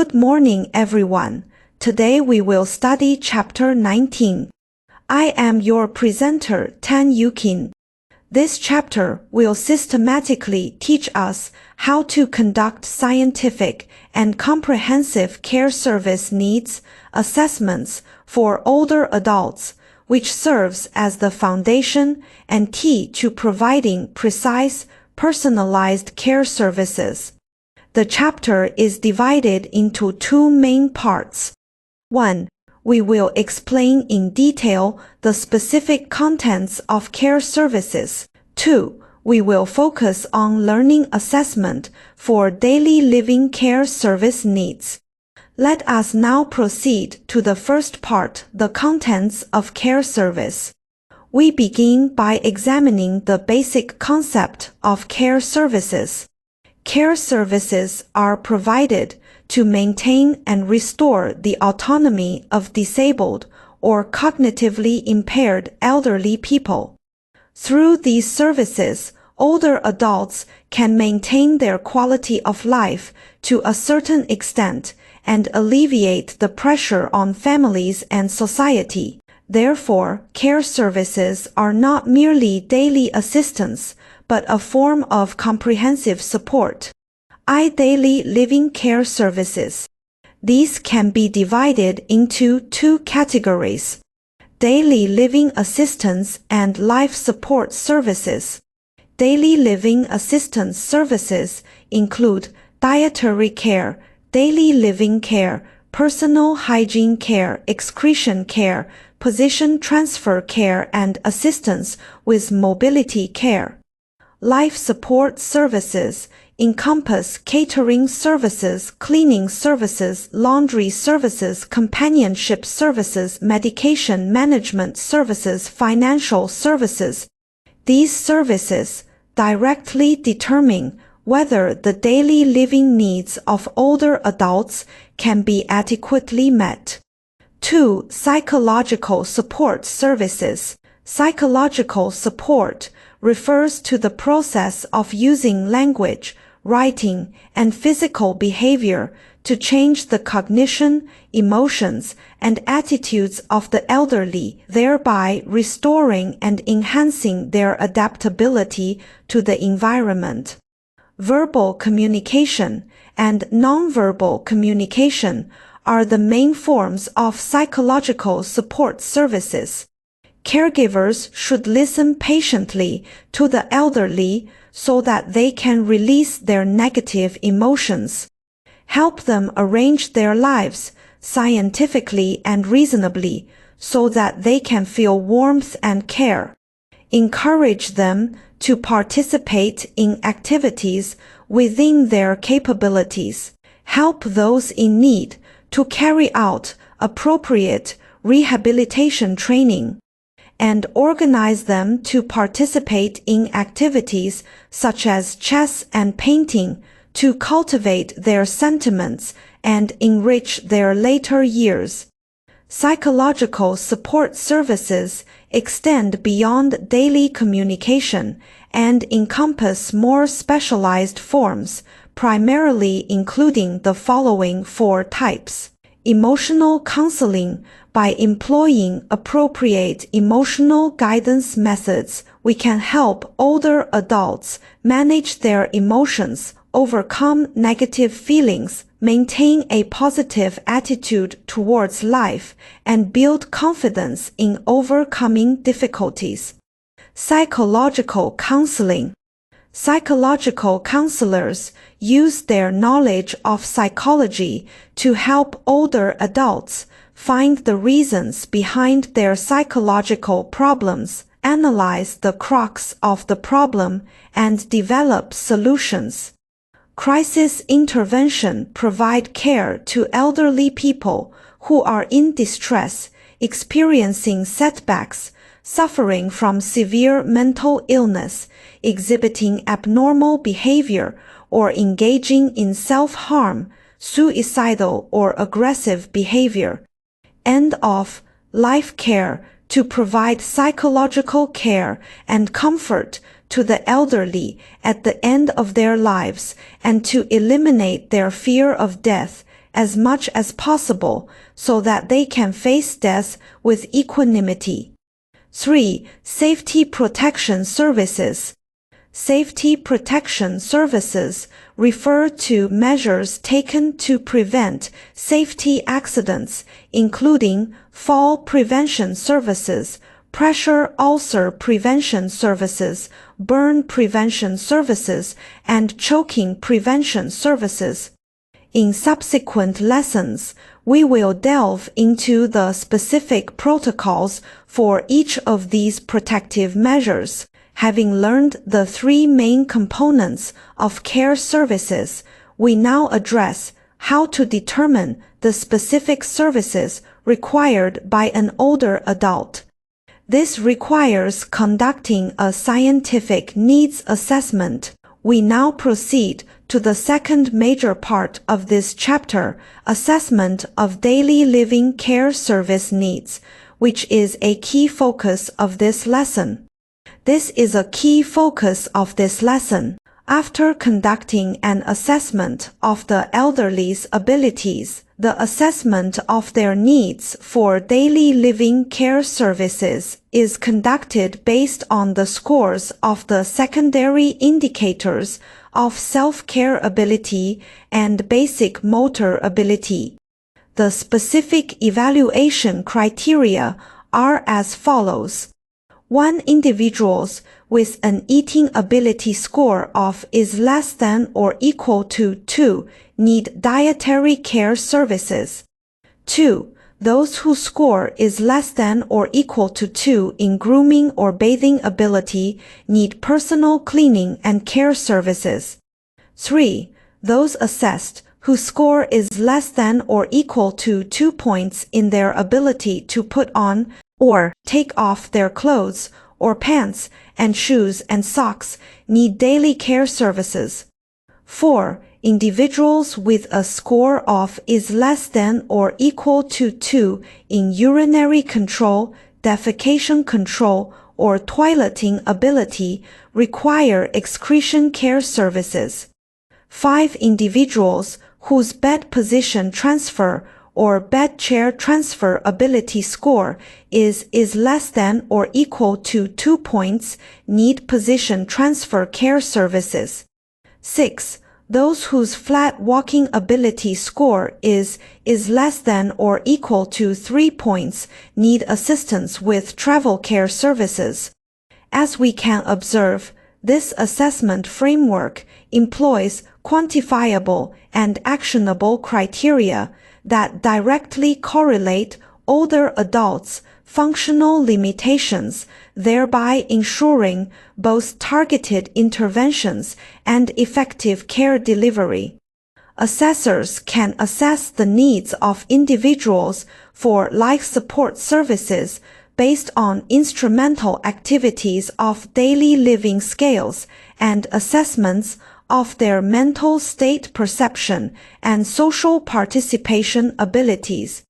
Good morning, everyone. Today we will study Chapter 19. I am your presenter, Tan Yukin. This chapter will systematically teach us how to conduct scientific and comprehensive care service needs assessments for older adults, which serves as the foundation and key to providing precise, personalized care services. The chapter is divided into two main parts. 1. We will explain in detail the specific contents of care services. 2. We will focus on learning assessment for daily living care service needs. Let us now proceed to the first part, the contents of care service. We begin by examining the basic concept of care services. Care services are provided to maintain and restore the autonomy of disabled or cognitively impaired elderly people. Through these services, older adults can maintain their quality of life to a certain extent and alleviate the pressure on families and society. Therefore, care services are not merely daily assistance, but a form of comprehensive support. Daily living care services. These can be divided into two categories: daily living assistance and life support services. Daily living assistance services include dietary care, daily living care, personal hygiene care, excretion care, position transfer care, and assistance with mobility care. Life support services encompass catering services, cleaning services, laundry services, companionship services, medication management services, financial services. These services directly determine whether the daily living needs of older adults can be adequately met. 2. Psychological support services. Psychological support refers to the process of using language, writing, and physical behavior to change the cognition, emotions, and attitudes of the elderly, thereby restoring and enhancing their adaptability to the environment. Verbal communication and nonverbal communication are the main forms of psychological support services. Caregivers should listen patiently to the elderly so that they can release their negative emotions. Help them arrange their lives scientifically and reasonably so that they can feel warmth and care. Encourage them to participate in activities within their capabilities. Help those in need to carry out appropriate rehabilitation training, and organize them to participate in activities such as chess and painting to cultivate their sentiments and enrich their later years. Psychological support services extend beyond daily communication and encompass more specialized forms, primarily including the following four types. Emotional counseling. By employing appropriate emotional guidance methods, we can help older adults manage their emotions, overcome negative feelings, maintain a positive attitude towards life, and build confidence in overcoming difficulties. Psychological counseling. Psychological counselors use their knowledge of psychology to help older adults find the reasons behind their psychological problems, analyze the crux of the problem, and develop solutions. Crisis intervention provide care to elderly people who are in distress, experiencing setbacks, suffering from severe mental illness, exhibiting abnormal behavior, or engaging in self-harm, suicidal or aggressive behavior. End of life care to provide psychological care and comfort to the elderly at the end of their lives and to eliminate their fear of death as much as possible so that they can face death with equanimity. 3. Safety protection services. Safety protection services refer to measures taken to prevent safety accidents, including fall prevention services, pressure ulcer prevention services, burn prevention services, and choking prevention services. In subsequent lessons, we will delve into the specific protocols for each of these protective measures. Having learned the three main components of care services, we now address how to determine the specific services required by an older adult. This requires conducting a scientific needs assessment. We now proceed to the second major part of this chapter, assessment of daily living care service needs, which is a key focus of this lesson. This is a key focus of this lesson. After conducting an assessment of the elderly's abilities, the assessment of their needs for daily living care services is conducted based on the scores of the secondary indicators of self-care ability and basic motor ability. The specific evaluation criteria are as follows. 1. Individuals with an eating ability score of is less than or equal to 2 need dietary care services. 2. Those whose score is less than or equal to 2 in grooming or bathing ability need personal cleaning and care services. 3. Those assessed whose score is less than or equal to 2 points in their ability to put on or take off their clothes or pants and shoes and socks need daily care services. 4. Individuals with a score of is less than or equal to 2 in urinary control, defecation control, or toileting ability require excretion care services. 5. Individuals whose bed position transfer or bed chair transfer ability score is less than or equal to 2 points need position transfer care services. 6. Those whose flat walking ability score is less than or equal to 3 points need assistance with travel care services. As we can observe, this assessment framework employs quantifiable and actionable criteria that directly correlate older adults' functional limitations, thereby ensuring both targeted interventions and effective care delivery. Assessors can assess the needs of individuals for life support services based on instrumental activities of daily living scales and assessments of their mental state perception and social participation abilities.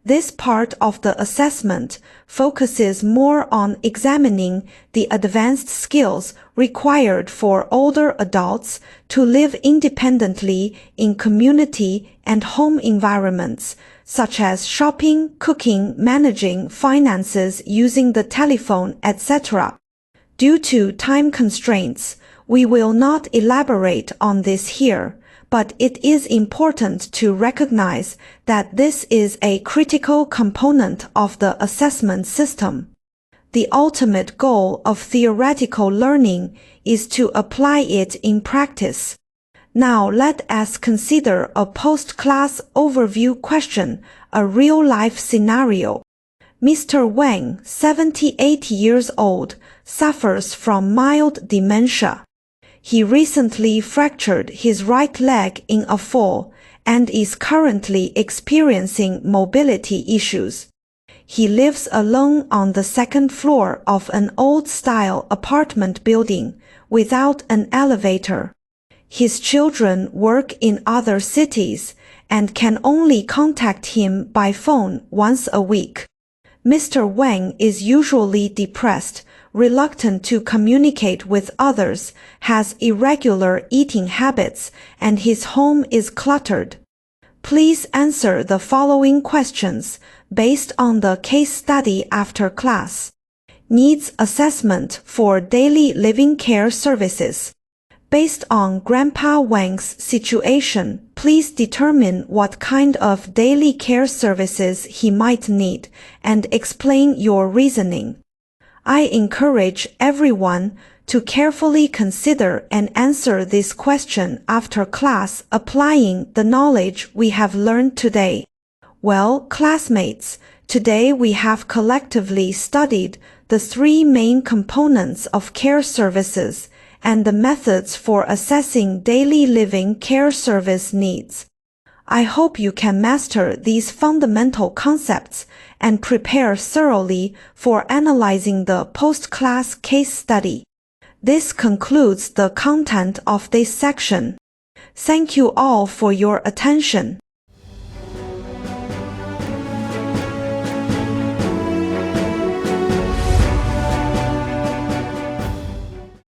This part of the assessment focuses more on examining the advanced skills required for older adults to live independently in community and home environments, such as shopping, cooking, managing finances using the telephone, etc. Due to time constraints, we will not elaborate on this here, but it is important to recognize that this is a critical component of the assessment system. The ultimate goal of theoretical learning is to apply it in practice. Now let us consider a post-class overview question, a real-life scenario. Mr. Wang, 78 years old, suffers from mild dementia. He recently fractured his right leg in a fall and is currently experiencing mobility issues. He lives alone on the second floor of an old-style apartment building without an elevator. His children work in other cities and can only contact him by phone once a week. Mr. Wang is usually depressed, reluctant to communicate with others, has irregular eating habits, and his home is cluttered. Please answer the following questions based on the case study after class. Needs assessment for daily living care services. Based on Grandpa Wang's situation, please determine what kind of daily care services he might need and explain your reasoning. I encourage everyone to carefully consider and answer this question after class, applying the knowledge we have learned today. Well, classmates, today we have collectively studied the three main components of care services and the methods for assessing daily living care service needs. I hope you can master these fundamental concepts and prepare thoroughly for analyzing the post-class case study. This concludes the content of this section. Thank you all for your attention.